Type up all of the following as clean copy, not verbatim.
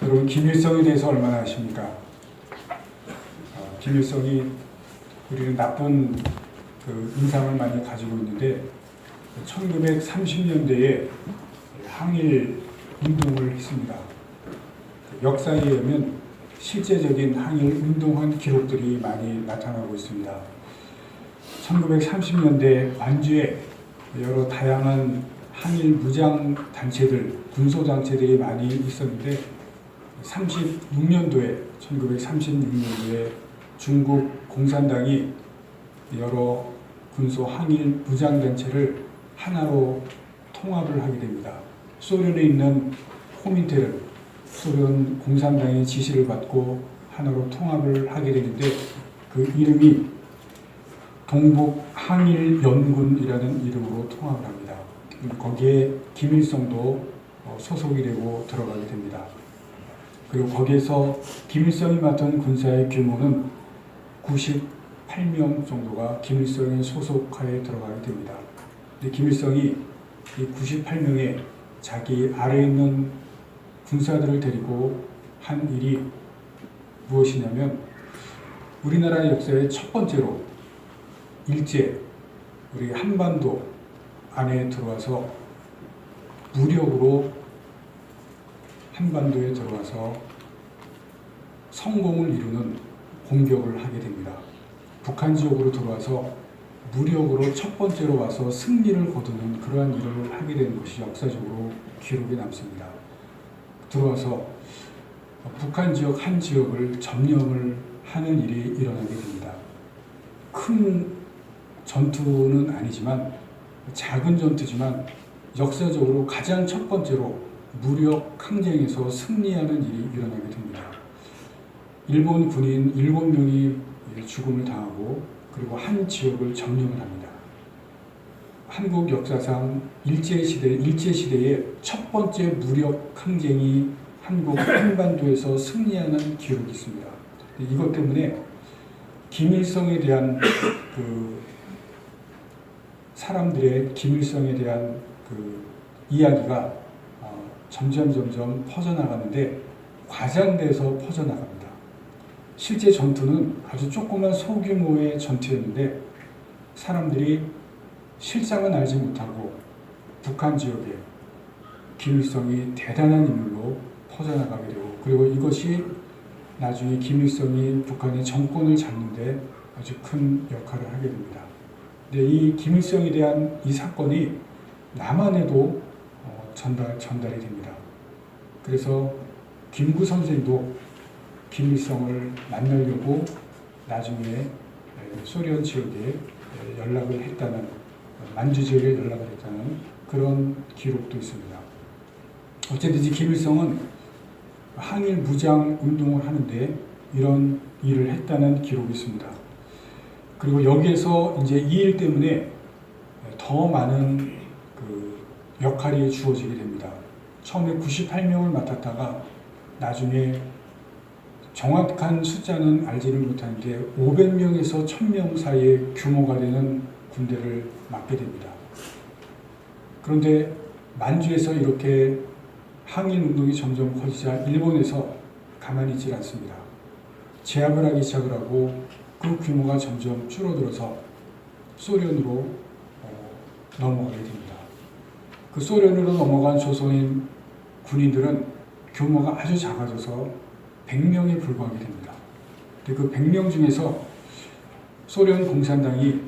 여러분, 김일성에 대해서 얼마나 아십니까? 김일성이 우리는 나쁜 인상을 많이 가지고 있는데 1930년대에 항일 운동을 했습니다. 역사에 의하면 실제적인 항일 운동한 기록들이 많이 나타나고 있습니다. 1930년대 만주에 여러 다양한 항일 무장 단체들, 군소 단체들이 많이 있었는데 1936년도에 중국 공산당이 여러 군소 항일 무장 단체를 하나로 통합을 하게 됩니다. 소련에 있는 코민테르, 소련 공산당의 지시를 받고 하나로 통합을 하게 되는데 그 이름이 동북 항일 연군이라는 이름으로 통합을 합니다. 거기에 김일성도 소속이 되고 들어가게 됩니다. 그리고 거기에서 김일성이 맡은 군사의 규모는 98명 정도가 김일성의 소속하에 들어가게 됩니다. 근데 김일성이 이 98명의 자기 아래에 있는 군사들을 데리고 한 일이 무엇이냐면 우리나라 역사의 첫 번째로 일제 우리 한반도 안에 들어와서 무력으로 한반도에 들어와서 성공을 이루는 공격을 하게 됩니다. 북한 지역으로 들어와서 무력으로 첫 번째로 와서 승리를 거두는 그러한 일을 하게 되는 것이 역사적으로 기록에 남습니다. 들어와서 북한 지역 한 지역을 점령을 하는 일이 일어나게 됩니다. 큰 전투는 아니지만 작은 전투지만 역사적으로 가장 첫 번째로 무력 항쟁에서 승리하는 일이 일어나게 됩니다. 일본 군인 7명이 죽음을 당하고 그리고 한 지역을 점령을 합니다. 한국 역사상 일제시대의 첫 번째 무력 항쟁이 한국 한반도에서 승리하는 기록이 있습니다. 이것 때문에 김일성에 대한 사람들의 김일성에 대한 이야기가 점점 퍼져나가는데 과장돼서 퍼져나갑니다. 실제 전투는 아주 조그만 소규모의 전투였는데 사람들이 실상은 알지 못하고 북한 지역에 김일성이 대단한 인물로 퍼져나가게 되고 그리고 이것이 나중에 김일성이 북한의 정권을 잡는데 아주 큰 역할을 하게 됩니다. 근데 이 김일성에 대한 이 사건이 남한에도 전달이 됩니다. 그래서 김구 선생도 김일성을 만나려고 나중에 소련 지역에 연락을 했다는 만주 지역에 연락을 했다는 그런 기록도 있습니다. 어쨌든지 김일성은 항일 무장 운동을 하는데 이런 일을 했다는 기록이 있습니다. 그리고 여기에서 이제 이 일 때문에 더 많은 역할이 주어지게 됩니다. 처음에 98명을 맡았다가 나중에 정확한 숫자는 알지는 못하는데 500명에서 1000명 사이의 규모가 되는 군대를 맡게 됩니다. 그런데 만주에서 이렇게 항일 운동이 점점 커지자 일본에서 가만히 있지 않습니다. 제압을 하기 시작을 하고 그 규모가 점점 줄어들어서 소련으로 넘어가게 됩니다. 그 소련으로 넘어간 조선인 군인들은 규모가 아주 작아져서 100명에 불과하게 됩니다. 근데 그 100명 중에서 소련 공산당이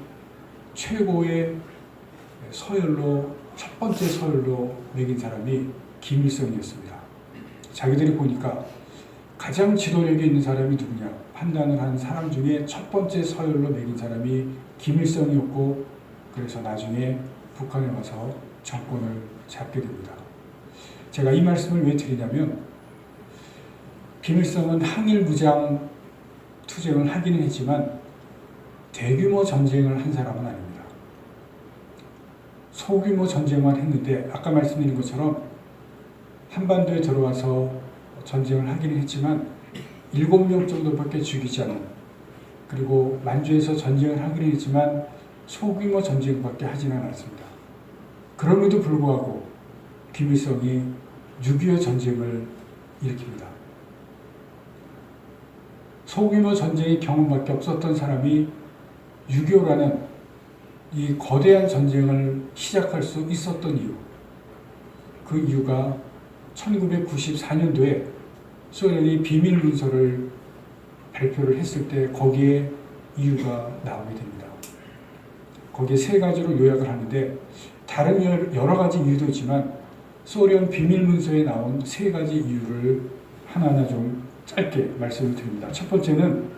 최고의 서열로 첫 번째 서열로 매긴 사람이 김일성이었습니다. 자기들이 보니까 가장 지도력이 있는 사람이 누구냐 판단을 한 사람 중에 첫 번째 서열로 매긴 사람이 김일성이었고 그래서 나중에 북한에 와서 정권을 잡게 됩니다. 제가 이 말씀을 왜 드리냐면 김일성은 항일 무장 투쟁을 하기는 했지만 대규모 전쟁을 한 사람은 아닙니다. 소규모 전쟁만 했는데 아까 말씀드린 것처럼 한반도에 들어와서 전쟁을 하기는 했지만 7명 정도밖에 죽이지 않은 그리고 만주에서 전쟁을 하기는 했지만 소규모 전쟁밖에 하지는 않았습니다. 그럼에도 불구하고 김일성이 6.25 전쟁을 일으킵니다. 소규모 전쟁의 경험밖에 없었던 사람이 6.25라는 이 거대한 전쟁을 시작할 수 있었던 이유, 그 이유가 1994년도에 소련이 비밀 문서를 발표를 했을 때 거기에 이유가 나오게 됩니다. 거기에 세 가지로 요약을 하는데 다른 여러 가지 이유도 있지만 소련 비밀 문서에 나온 세 가지 이유를 하나하나 좀 짧게 말씀을 드립니다. 첫 번째는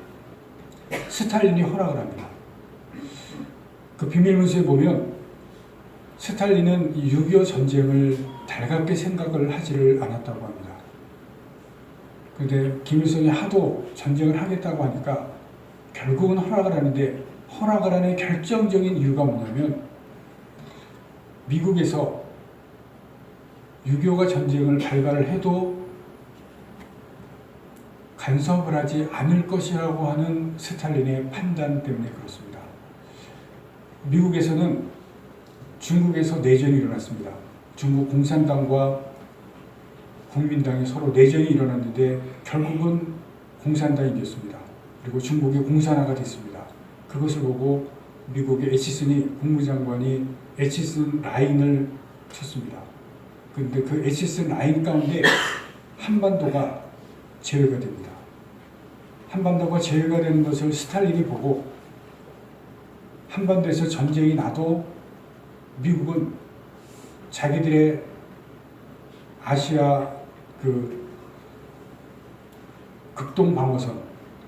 스탈린이 허락을 합니다. 그 비밀 문서에 보면 스탈린은 6.25 전쟁을 달갑게 생각을 하지를 않았다고 합니다. 그런데 김일성이 하도 전쟁을 하겠다고 하니까 결국은 허락을 하는데 허락을 하는 결정적인 이유가 뭐냐면 미국에서 6.25가 전쟁을 발발을 해도 간섭을 하지 않을 것이라고 하는 스탈린의 판단 때문에 그렇습니다. 미국에서는 중국에서 내전이 일어났습니다. 중국 공산당과 국민당이 서로 내전이 일어났는데 결국은 공산당이 이겼습니다. 그리고 중국이 공산화가 됐습니다. 그것을 보고 미국의 애치슨이 국무장관이 애치슨 라인을 쳤습니다. 그런데 그 애치슨 라인 가운데 한반도가 제외가 됩니다. 한반도가 제외가 되는 것을 스탈린이 보고 한반도에서 전쟁이 나도 미국은 자기들의 아시아 그 극동 방어선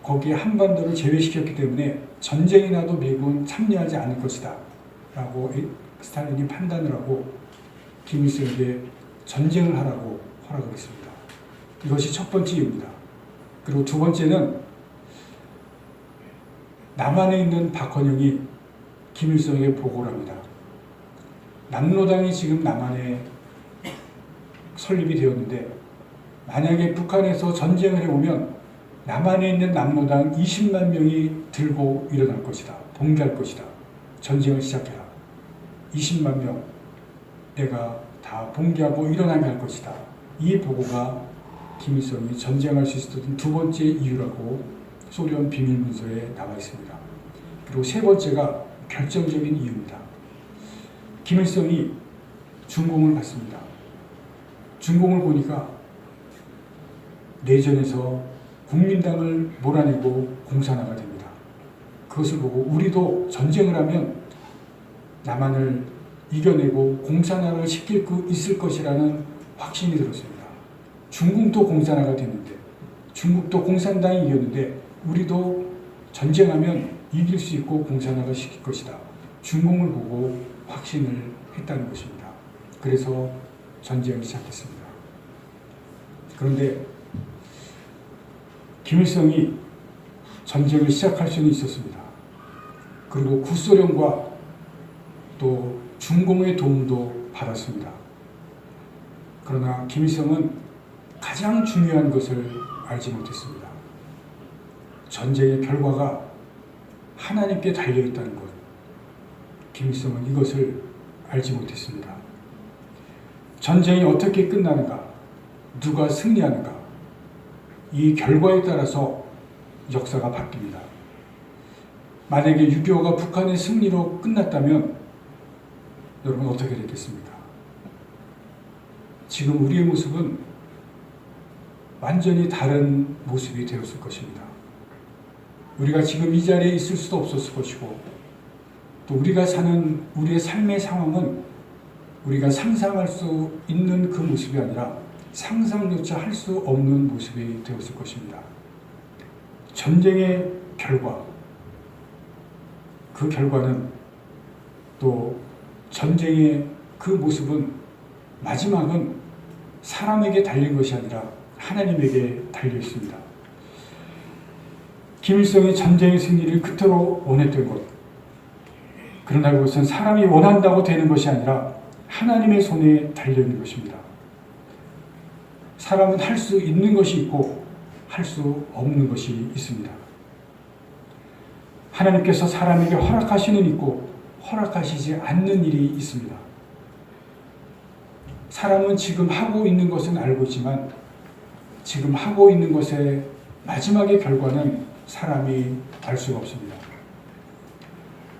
거기에 한반도를 제외시켰기 때문에 전쟁이 나도 미국은 참여하지 않을 것이다 라고 스탈린이 판단을 하고 김일성에게 전쟁을 하라고 허락을 했습니다. 이것이 첫 번째 이유입니다. 그리고 두 번째는 남한에 있는 박헌영이 김일성에게 보고를 합니다. 남로당이 지금 남한에 설립이 되었는데 만약에 북한에서 전쟁을 해오면 남한에 있는 남로당 20만 명이 들고 일어날 것이다. 봉기할 것이다. 전쟁을 시작해라. 20만 명 내가 다 봉기하고 일어나게 할 것이다. 이 보고가 김일성이 전쟁할 수 있었던 두 번째 이유라고 소련 비밀문서에 나와 있습니다. 그리고 세 번째가 결정적인 이유입니다. 김일성이 중공을 받습니다. 중공을 보니까 내전에서 국민당을 몰아내고 공산화가 됩니다. 그것을 보고 우리도 전쟁을 하면 남한을 이겨내고 공산화를 시킬 수 있을 것이라는 확신이 들었습니다. 중국도 공산화가 됐는데 중국도 공산당이 이겼는데 우리도 전쟁하면 이길 수 있고 공산화가 시킬 것이다. 중공을 보고 확신을 했다는 것입니다. 그래서 전쟁을 시작했습니다. 그런데 김일성이 전쟁을 시작할 수는 있었습니다. 그리고 구소련과 또 중공의 도움도 받았습니다. 그러나 김일성은 가장 중요한 것을 알지 못했습니다. 전쟁의 결과가 하나님께 달려있다는 것. 김일성은 이것을 알지 못했습니다. 전쟁이 어떻게 끝나는가, 누가 승리하는가, 이 결과에 따라서 역사가 바뀝니다. 만약에 6.25가 북한의 승리로 끝났다면 여러분 어떻게 됐겠습니까? 지금 우리의 모습은 완전히 다른 모습이 되었을 것입니다. 우리가 지금 이 자리에 있을 수도 없었을 것이고 또 우리가 사는 우리의 삶의 상황은 우리가 상상할 수 있는 그 모습이 아니라 상상조차 할 수 없는 모습이 되었을 것입니다. 전쟁의 결과, 그 결과는 또 전쟁의 그 모습은 마지막은 사람에게 달린 것이 아니라 하나님에게 달려 있습니다. 김일성이 전쟁의 승리를 그토록 원했던 것, 그러나 그것은 사람이 원한다고 되는 것이 아니라 하나님의 손에 달려있는 것입니다. 사람은 할 수 있는 것이 있고 할 수 없는 것이 있습니다. 하나님께서 사람에게 허락하시는 있고 허락하시지 않는 일이 있습니다. 사람은 지금 하고 있는 것은 알고 있지만 지금 하고 있는 것의 마지막의 결과는 사람이 알 수가 없습니다.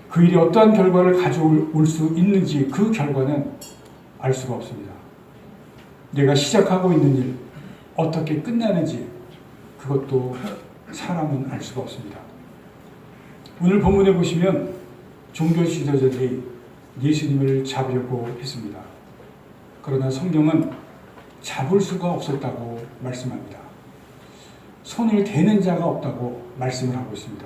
그 일이 어떠한 결과를 가져올 수 있는지 그 결과는 알 수가 없습니다. 내가 시작하고 있는 일, 어떻게 끝나는지 그것도 사람은 알 수가 없습니다. 오늘 본문에 보시면 종교 지도자들이 예수님을 잡으려고 했습니다. 그러나 성경은 잡을 수가 없었다고 말씀합니다. 손을 대는 자가 없다고 말씀을 하고 있습니다.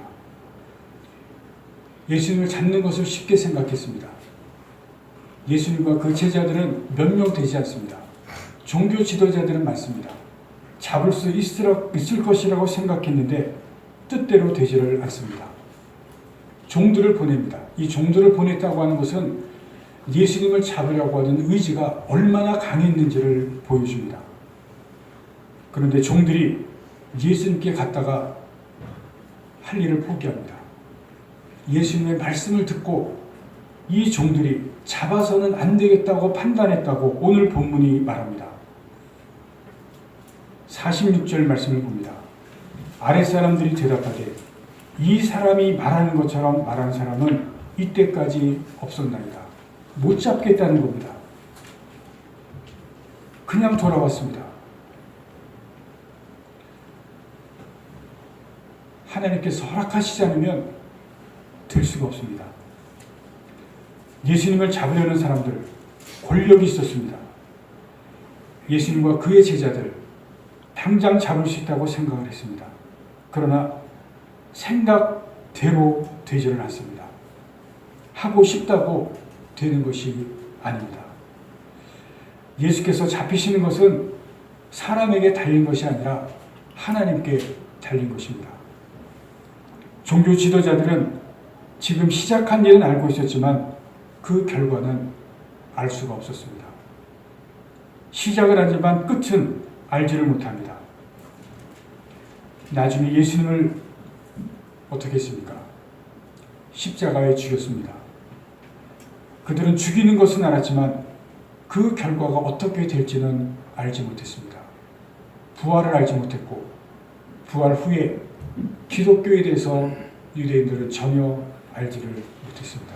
예수님을 잡는 것을 쉽게 생각했습니다. 예수님과 그 제자들은 몇 명 되지 않습니다. 종교 지도자들은 많습니다. 잡을 수 있을 것이라고 생각했는데 뜻대로 되지를 않습니다. 종들을 보냅니다. 이 종들을 보냈다고 하는 것은 예수님을 잡으려고 하는 의지가 얼마나 강했는지를 보여줍니다. 그런데 종들이 예수님께 갔다가 할 일을 포기합니다. 예수님의 말씀을 듣고 이 종들이 잡아서는 안 되겠다고 판단했다고 오늘 본문이 말합니다. 46절 말씀을 봅니다. 아랫사람들이 대답하되 이 사람이 말하는 것처럼 말한 사람은 이때까지 없었나이다. 못 잡겠다는 겁니다. 그냥 돌아왔습니다. 하나님께서 허락하시지 않으면 될 수가 없습니다. 예수님을 잡으려는 사람들, 권력이 있었습니다. 예수님과 그의 제자들, 당장 잡을 수 있다고 생각을 했습니다. 그러나 생각대로 되지를 않습니다. 하고 싶다고 되는 것이 아닙니다. 예수께서 잡히시는 것은 사람에게 달린 것이 아니라 하나님께 달린 것입니다. 종교 지도자들은 지금 시작한 일은 알고 있었지만 그 결과는 알 수가 없었습니다. 시작을 하지만 끝은 알지를 못합니다. 나중에 예수님을 어떻게 했습니까? 십자가에 죽였습니다. 그들은 죽이는 것은 알았지만 그 결과가 어떻게 될지는 알지 못했습니다. 부활을 알지 못했고 부활 후에 기독교에 대해서 유대인들은 전혀 알지를 못했습니다.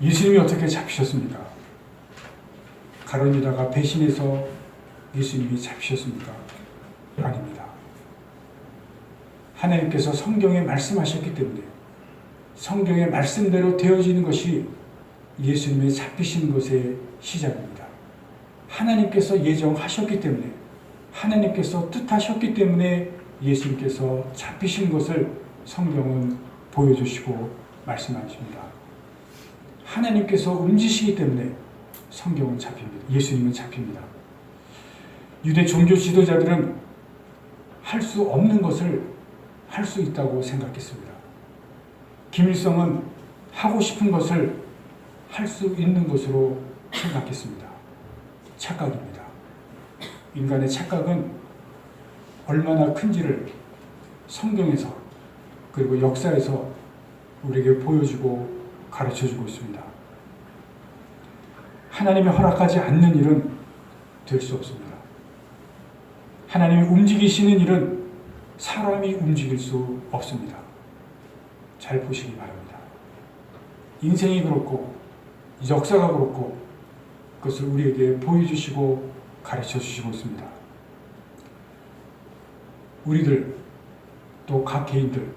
예수님이 어떻게 잡히셨습니까? 가룟 유다가 배신해서 예수님이 잡히셨습니까? 아닙니다. 하나님께서 성경에 말씀하셨기 때문에 성경의 말씀대로 되어지는 것이 예수님의 잡히시는 것의 시작입니다. 하나님께서 예정하셨기 때문에 하나님께서 뜻하셨기 때문에 예수님께서 잡히시는 것을 성경은 보여주시고 말씀하십니다. 하나님께서 움직이시기 때문에 성경은 잡힙니다. 예수님은 잡힙니다. 유대 종교 지도자들은 할 수 없는 것을 할 수 있다고 생각했습니다. 김일성은 하고 싶은 것을 할 수 있는 것으로 생각했습니다. 착각입니다. 인간의 착각은 얼마나 큰지를 성경에서 그리고 역사에서 우리에게 보여주고 가르쳐주고 있습니다. 하나님이 허락하지 않는 일은 될 수 없습니다. 하나님이 움직이시는 일은 사람이 움직일 수 없습니다. 잘 보시기 바랍니다. 인생이 그렇고 역사가 그렇고 그것을 우리에게 보여주시고 가르쳐주시고 있습니다. 우리들 또 각 개인들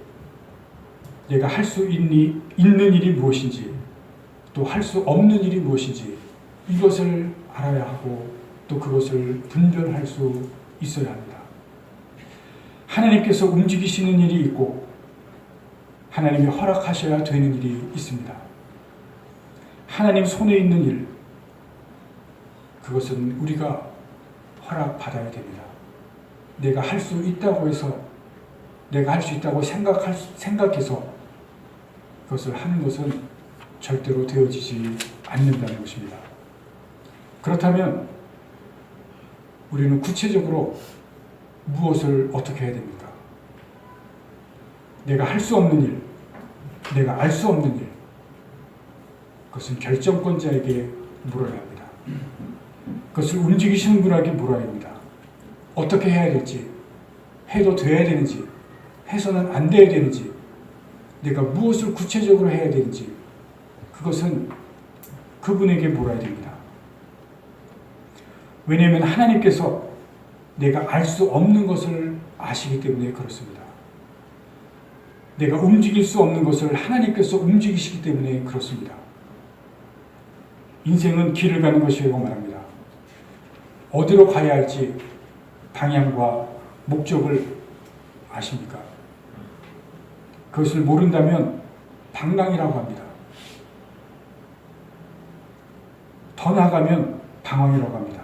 내가 할 수 있는 일이 무엇인지 또 할 수 없는 일이 무엇인지 이것을 알아야 하고 또 그것을 분별할 수 있어야 합니다. 하나님께서 움직이시는 일이 있고 하나님이 허락하셔야 되는 일이 있습니다. 하나님 손에 있는 일, 그것은 우리가 허락받아야 됩니다. 내가 할 수 있다고 해서 내가 할 수 있다고 생각해서 그것을 하는 것은 절대로 되어지지 않는다는 것입니다. 그렇다면 우리는 구체적으로 무엇을 어떻게 해야 됩니까? 내가 할 수 없는 일, 내가 알 수 없는 일, 그것은 결정권자에게 물어야 합니다. 그것을 움직이시는 분에게 물어야 합니다. 어떻게 해야 될지 해도 돼야 되는지, 해서는 안 돼야 되는지, 내가 무엇을 구체적으로 해야 되는지, 그것은 그분에게 물어야 됩니다. 왜냐하면 하나님께서 내가 알 수 없는 것을 아시기 때문에 그렇습니다. 내가 움직일 수 없는 것을 하나님께서 움직이시기 때문에 그렇습니다. 인생은 길을 가는 것이라고 말합니다. 어디로 가야 할지 방향과 목적을 아십니까? 그것을 모른다면 방랑이라고 합니다. 더 나아가면 방황이라고 합니다.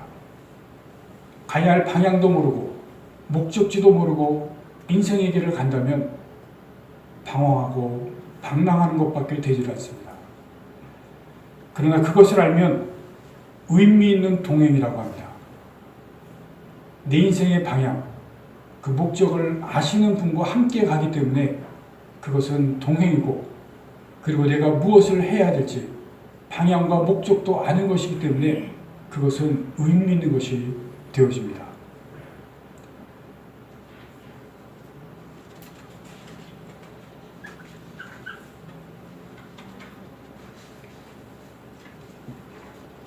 가야 할 방향도 모르고 목적지도 모르고 인생의 길을 간다면 방황하고 방랑하는 것밖에 되지 않습니다. 그러나 그것을 알면 의미 있는 동행이라고 합니다. 내 인생의 방향, 그 목적을 아시는 분과 함께 가기 때문에 그것은 동행이고, 그리고 내가 무엇을 해야 될지 방향과 목적도 아는 것이기 때문에 그것은 의미 있는 것이 되어집니다.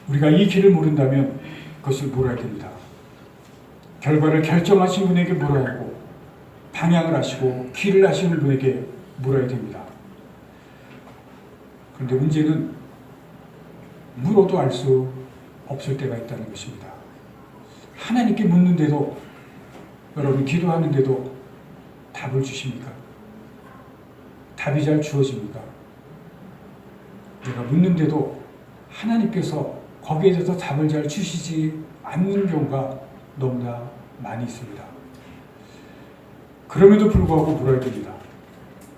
우리가 이 길을 모른다면 그것을 물어야 됩니다. 결과를 결정하신 분에게 물어야 하고, 방향을 아시고 길을 아시는 분에게 물어야 됩니다. 그런데 문제는 물어도 알 수 없을 때가 있다는 것입니다. 하나님께 묻는데도, 여러분 기도하는데도 답을 주십니까? 답이 잘 주어집니까? 내가 묻는데도 하나님께서 거기에 대해서 답을 잘 주시지 않는 경우가 너무나 많이 있습니다. 그럼에도 불구하고 물어야 됩니다.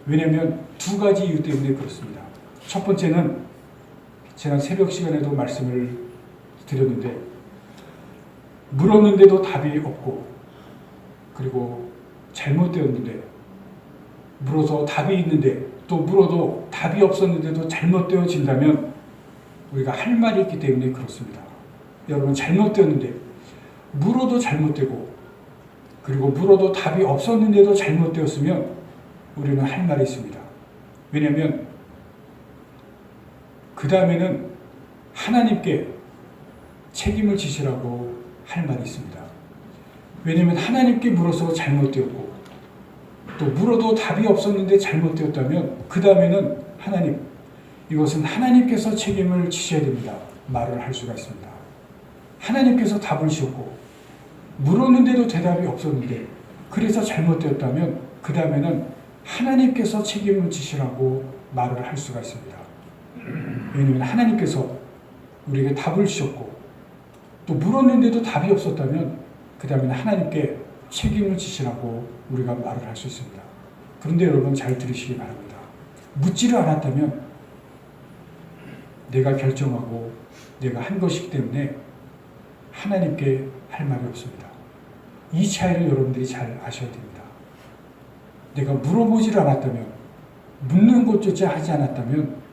왜냐하면 두 가지 이유 때문에 그렇습니다. 첫 번째는 지난 새벽 시간에도 말씀을 드렸는데, 물었는데도 답이 없고, 그리고 잘못되었는데, 물어서 답이 있는데 또 물어도 답이 없었는데도 잘못되어진다면 우리가 할 말이 있기 때문에 그렇습니다. 여러분, 잘못되었는데 물어도 잘못되고, 그리고 물어도 답이 없었는데도 잘못되었으면 우리는 할 말이 있습니다. 왜냐하면 그 다음에는 하나님께 책임을 지시라고 할 말이 있습니다. 왜냐하면 하나님께 물어서 잘못되었고, 또 물어도 답이 없었는데 잘못되었다면 그 다음에는 하나님, 이것은 하나님께서 책임을 지셔야 됩니다. 말을 할 수가 있습니다. 하나님께서 답을 주셨고 물었는데도 대답이 없었는데 그래서 잘못되었다면 그 다음에는 하나님께서 책임을 지시라고 말을 할 수가 있습니다. 왜냐하면 하나님께서 우리에게 답을 주셨고, 또 물었는데도 답이 없었다면 그 다음에는 하나님께 책임을 지시라고 우리가 말을 할 수 있습니다. 그런데 여러분, 잘 들으시기 바랍니다. 묻지를 않았다면 내가 결정하고 내가 한 것이기 때문에 하나님께 할 말이 없습니다. 이 차이를 여러분들이 잘 아셔야 됩니다. 내가 물어보지를 않았다면, 묻는 것조차 하지 않았다면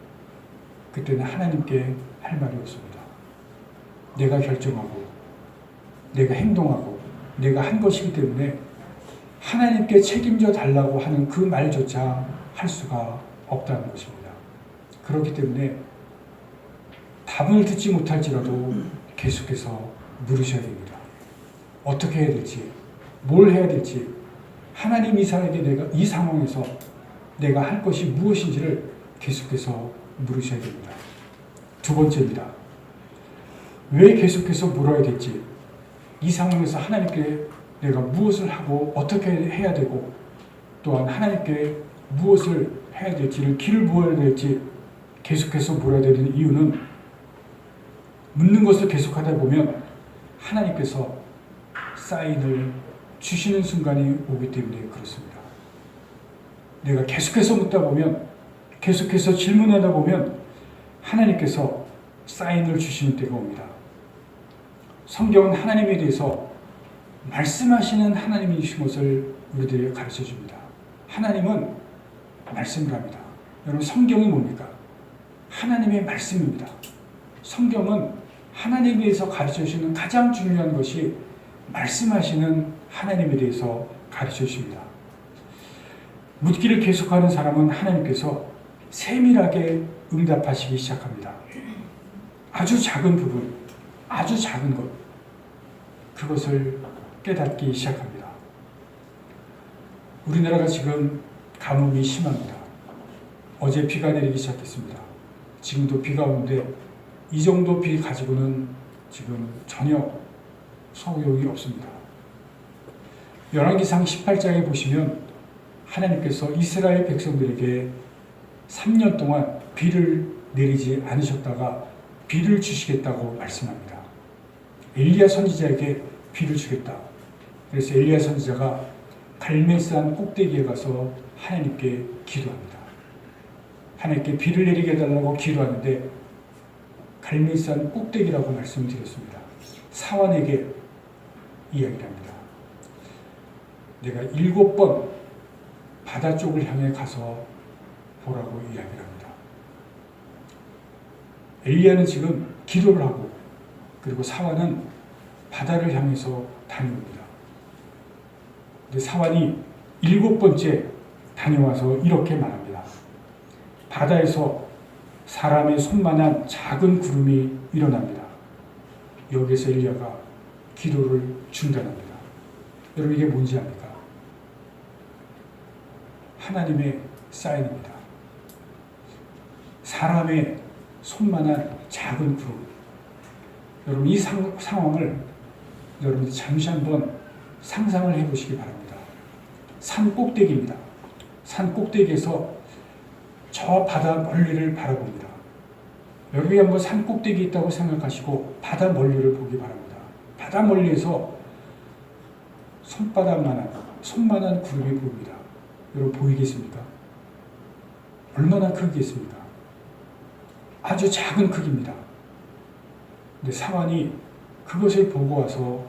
그때는 하나님께 할 말이 없습니다. 내가 결정하고 내가 행동하고 내가 한 것이기 때문에 하나님께 책임져 달라고 하는 그 말조차 할 수가 없다는 것입니다. 그렇기 때문에 답을 듣지 못할지라도 계속해서 물으셔야 됩니다. 어떻게 해야 될지, 뭘 해야 될지, 하나님 이 상황에서 내가 할 것이 무엇인지를 계속해서 물으셔야 됩니다. 두 번째입니다. 왜 계속해서 물어야 될지, 이 상황에서 하나님께 내가 무엇을 하고 어떻게 해야 되고, 또한 하나님께 무엇을 해야 될지를, 길을 무엇을 해야 될지 계속해서 물어야 되는 이유는, 묻는 것을 계속하다 보면 하나님께서 사인을 주시는 순간이 오기 때문에 그렇습니다. 내가 계속해서 묻다 보면, 계속해서 질문하다 보면 하나님께서 사인을 주시는 때가 옵니다. 성경은 하나님에 대해서 말씀하시는 하나님이신 것을 우리들에게 가르쳐 줍니다. 하나님은 말씀을 합니다. 여러분, 성경이 뭡니까? 하나님의 말씀입니다. 성경은 하나님에 대해서 가르쳐 주시는 가장 중요한 것이 말씀하시는 하나님에 대해서 가르쳐 주십니다. 묻기를 계속하는 사람은 하나님께서 세밀하게 응답하시기 시작합니다. 아주 작은 부분, 아주 작은 것, 그것을 깨닫기 시작합니다. 우리나라가 지금 가뭄이 심합니다. 어제 비가 내리기 시작했습니다. 지금도 비가 오는데 이 정도 비 가지고는 지금 전혀 소용이 없습니다. 열왕기상 18장에 보시면 하나님께서 이스라엘 백성들에게 3년 동안 비를 내리지 않으셨다가 비를 주시겠다고 말씀합니다. 엘리야 선지자에게 비를 주겠다. 그래서 엘리야 선지자가 갈멜산 꼭대기에 가서 하나님께 기도합니다. 하나님께 비를 내리게 해달라고 기도하는데 갈멜산 꼭대기라고 말씀드렸습니다. 사환에게 이야기를 합니다. 내가 7번 바다 쪽을 향해 가서 보라고 이야기를 합니다. 엘리야는 지금 기도를 하고 그리고 사환은 바다를 향해서 다녀옵니다. 근데 사환이 7번째 다녀와서 이렇게 말합니다. 바다에서 사람의 손만한 작은 구름이 일어납니다. 여기에서 엘리야가 기도를 중단합니다. 여러분 이게 뭔지 압니까? 하나님의 사인입니다. 사람의 손만한 작은 구름. 여러분 이 상황을 여러분 잠시 한번 상상을 해보시기 바랍니다. 산 꼭대기입니다. 산 꼭대기에서 저 바다 멀리를 바라봅니다. 여기 한번 산 꼭대기 있다고 생각하시고 바다 멀리를 보기 바랍니다. 바다 멀리에서 손만한 구름이 보입니다. 여러분 보이겠습니까? 얼마나 크겠습니까? 아주 작은 크기입니다. 근데 사환이 그것을 보고 와서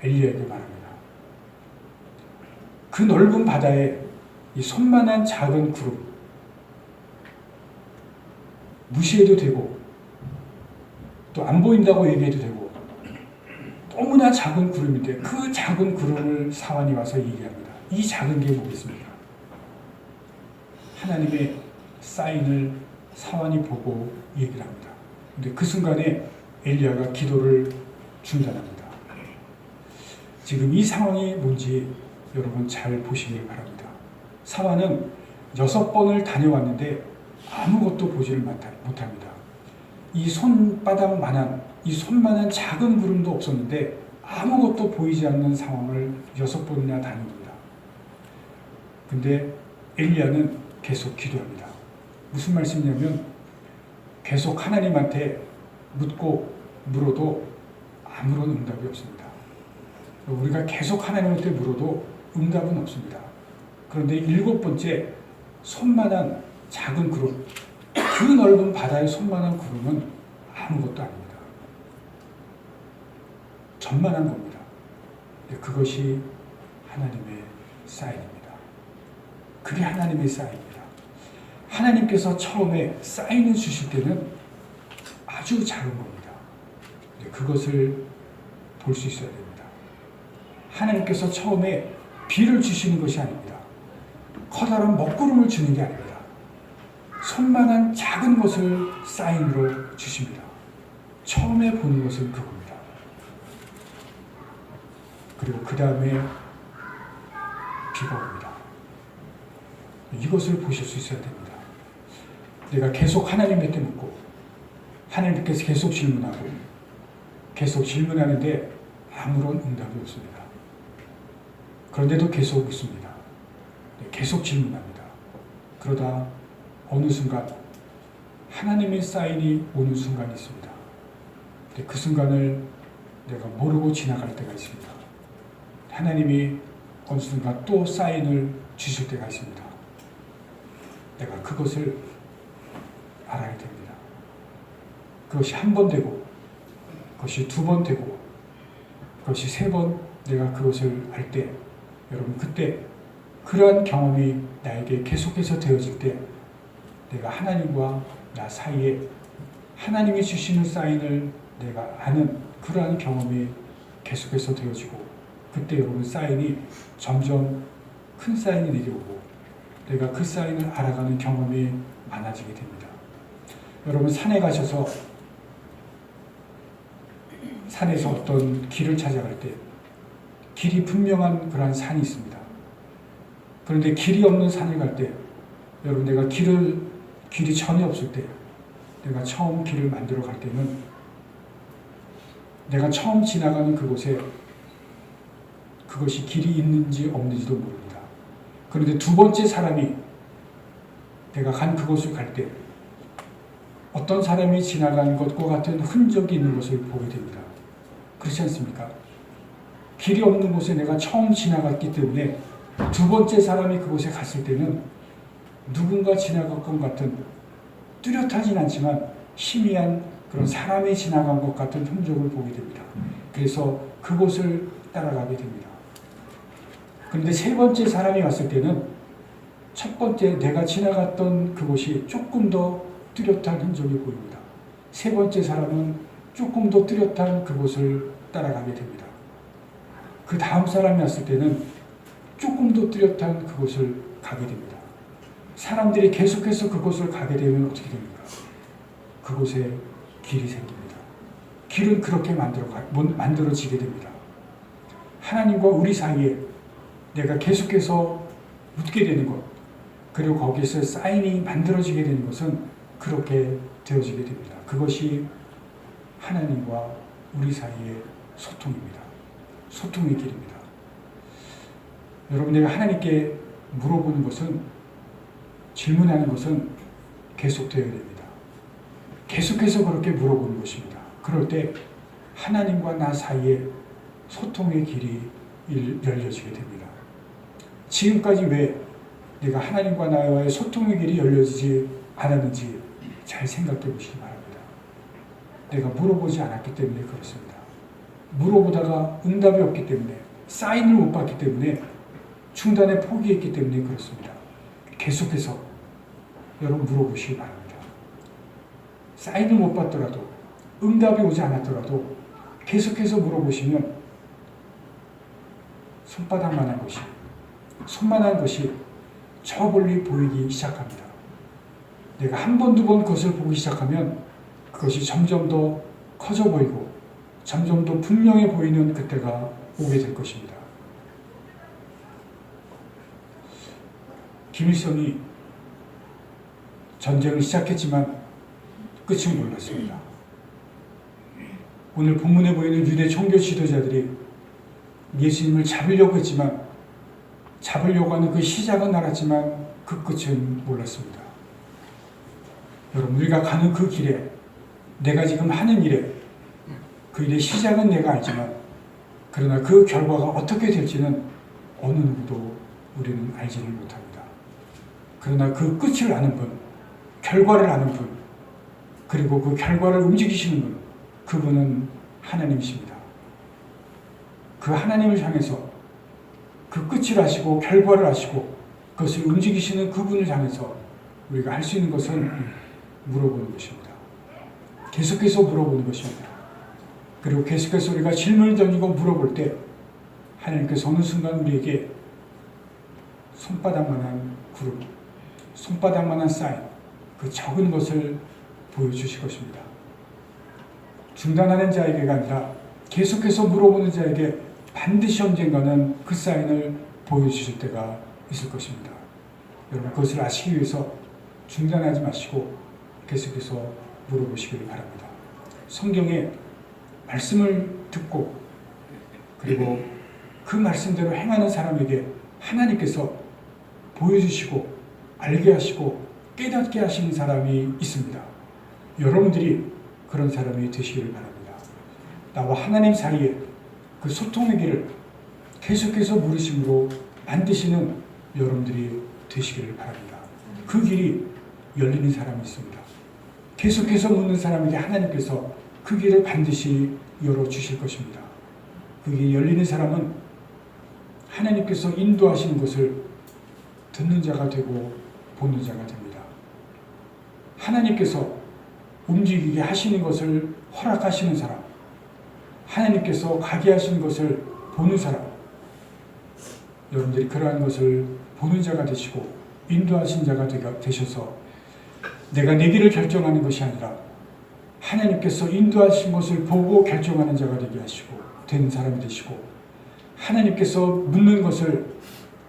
엘리야에게 말합니다. 그 넓은 바다에 이 손만한 작은 구름 무시해도 되고 또 안 보인다고 얘기해도 되고 너무나 작은 구름인데 그 작은 구름을 사환이 와서 얘기합니다. 이 작은 게 뭐겠습니까? 하나님의 사인을 사환이 보고 얘기를 합니다. 근데 그 순간에 엘리야가 기도를 중단합니다. 지금 이 상황이 뭔지 여러분 잘 보시길 바랍니다. 사환은 6번을 다녀왔는데 아무것도 보지를 못합니다. 이 손만한 작은 구름도 없었는데 아무것도 보이지 않는 상황을 6번이나 다닙니다. 근데 엘리야는 계속 기도합니다. 무슨 말씀이냐면 계속 하나님한테 묻고 물어도 아무런 응답이 없습니다. 우리가 계속 하나님한테 물어도 응답은 없습니다. 그런데 7번째 손만한 작은 구름, 그 넓은 바다의 손만한 구름은 아무것도 아닙니다. 전만한 겁니다. 그것이 하나님의 사인입니다. 그게 하나님의 사인입니다. 하나님께서 처음에 사인을 주실 때는 아주 작은 겁니다. 그것을 볼 수 있어야 됩니다. 하나님께서 처음에 비를 주시는 것이 아닙니다. 커다란 먹구름을 주는 게 아닙니다. 손만한 작은 것을 사인으로 주십니다. 처음에 보는 것은 그겁니다. 그리고 그 다음에 비가 옵니다. 이것을 보실 수 있어야 됩니다. 내가 계속 하나님께 묻고 하나님께서 계속 질문하는데 아무런 응답이 없습니다. 그런데도 계속 묻습니다. 계속 질문합니다. 그러다 어느 순간 하나님의 사인이 오는 순간이 있습니다. 그 순간을 내가 모르고 지나갈 때가 있습니다. 하나님이 어느 순간 또 사인을 주실 때가 있습니다. 내가 그것을 알아야 됩니다. 그것이 한 번 되고 그것이 2번 되고 그것이 3번 내가 그것을 알 때 여러분 그때 그러한 경험이 나에게 계속해서 되어질 때 내가 하나님과 나 사이에 하나님이 주시는 사인을 내가 아는 그러한 경험이 계속해서 되어지고 그때 여러분 사인이 점점 큰 사인이 내려오고 내가 그 사인을 알아가는 경험이 많아지게 됩니다. 여러분 산에 가셔서 산에서 어떤 길을 찾아갈 때 길이 분명한 그러한 산이 있습니다. 그런데 길이 없는 산을 갈 때 여러분 내가 길이 전혀 없을 때 내가 처음 길을 만들어 갈 때는 내가 처음 지나가는 그곳에 그것이 길이 있는지 없는지도 모릅니다. 그런데 두 번째 사람이 내가 간 그곳을 갈 때 어떤 사람이 지나간 것과 같은 흔적이 있는 것을 보게 됩니다. 그렇지 않습니까? 길이 없는 곳에 내가 처음 지나갔기 때문에 두 번째 사람이 그곳에 갔을 때는 누군가 지나간 것 같은 뚜렷하진 않지만 희미한 그런 사람이 지나간 것 같은 흔적을 보게 됩니다. 그래서 그곳을 따라가게 됩니다. 그런데 세 번째 사람이 왔을 때는 첫 번째 내가 지나갔던 그곳이 조금 더 뚜렷한 흔적이 보입니다. 세 번째 사람은 조금 더 뚜렷한 그곳을 따라가게 됩니다. 그 다음 사람이 왔을 때는 조금 더 뚜렷한 그곳을 가게 됩니다. 사람들이 계속해서 그곳을 가게 되면 어떻게 됩니까? 그곳에 길이 생깁니다. 길은 그렇게 만들어지게 됩니다. 하나님과 우리 사이에 내가 계속해서 묻게 되는 것, 그리고 거기에서 사인이 만들어지게 되는 것은 그렇게 되어지게 됩니다. 그것이 하나님과 우리 사이의 소통입니다. 소통의 길입니다. 여러분, 내가 하나님께 물어보는 것은, 질문하는 것은 계속되어야 됩니다. 계속해서 그렇게 물어보는 것입니다. 그럴 때 하나님과 나 사이에 소통의 길이 열려지게 됩니다. 지금까지 왜 내가 하나님과 나와의 소통의 길이 열려지지 않았는지 잘 생각해 보시기 바랍니다. 내가 물어보지 않았기 때문에 그렇습니다. 물어보다가 응답이 없기 때문에, 사인을 못 받기 때문에, 중단에 포기했기 때문에 그렇습니다. 계속해서 여러분 물어보시기 바랍니다. 사인을 못 받더라도, 응답이 오지 않았더라도 계속해서 물어보시면 손바닥만한 것이 저 멀리 보이기 시작합니다. 내가 한 번, 두 번 그것을 보기 시작하면 그것이 점점 더 커져 보이고 점점 더 분명해 보이는 그때가 오게 될 것입니다. 김일성이 전쟁을 시작했지만 끝을 몰랐습니다. 오늘 본문에 보이는 유대 종교 지도자들이 예수님을 잡으려고 했지만, 잡으려고 하는 그 시작은 알았지만 그 끝은 몰랐습니다. 여러분, 우리가 가는 그 길에, 내가 지금 하는 일에, 그 일의 시작은 내가 알지만 그러나 그 결과가 어떻게 될지는 어느 누구도 우리는 알지를 못합니다. 그러나 그 끝을 아는 분, 결과를 아는 분, 그리고 그 결과를 움직이시는 분, 그분은 하나님이십니다. 그 하나님을 향해서 그 끝을 아시고 결과를 아시고 그것을 움직이시는 그분을 향해서 우리가 할 수 있는 것은 물어보는 것입니다. 계속해서 물어보는 것입니다. 그리고 계속해서 우리가 질문을 던지고 물어볼 때 하나님께서 어느 순간 우리에게 손바닥만한 구름, 손바닥만한 사인, 그 적은 것을 보여주실 것입니다. 중단하는 자에게가 아니라 계속해서 물어보는 자에게 반드시 언젠가는 그 사인을 보여주실 때가 있을 것입니다. 여러분, 그것을 아시기 위해서 중단하지 마시고 계속해서 물어보시기를 바랍니다. 성경에 말씀을 듣고 그리고 그 말씀대로 행하는 사람에게 하나님께서 보여주시고 알게 하시고 깨닫게 하시는 사람이 있습니다. 여러분들이 그런 사람이 되시기를 바랍니다. 나와 하나님 사이에 그 소통의 길을 계속해서 물으심으로 만드시는 여러분들이 되시기를 바랍니다. 그 길이 열리는 사람이 있습니다. 계속해서 묻는 사람에게 하나님께서 그 길을 반드시 열어주실 것입니다. 그 길이 열리는 사람은 하나님께서 인도하시는 것을 듣는 자가 되고 보는 자가 됩니다. 하나님께서 움직이게 하시는 것을 허락하시는 사람, 하나님께서 가게 하시는 것을 보는 사람, 여러분들이 그러한 것을 보는 자가 되시고 인도하신 자가 되셔서 내가 내 길을 결정하는 것이 아니라 하나님께서 인도하신 것을 보고 결정하는 자가 되게 하시고 된 사람이 되시고 하나님께서 묻는 것을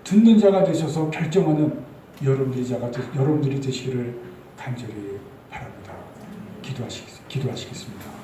듣는 자가 되셔서 결정하는 여러분들이 되시기를 간절히 바랍니다. 기도하시겠습니다.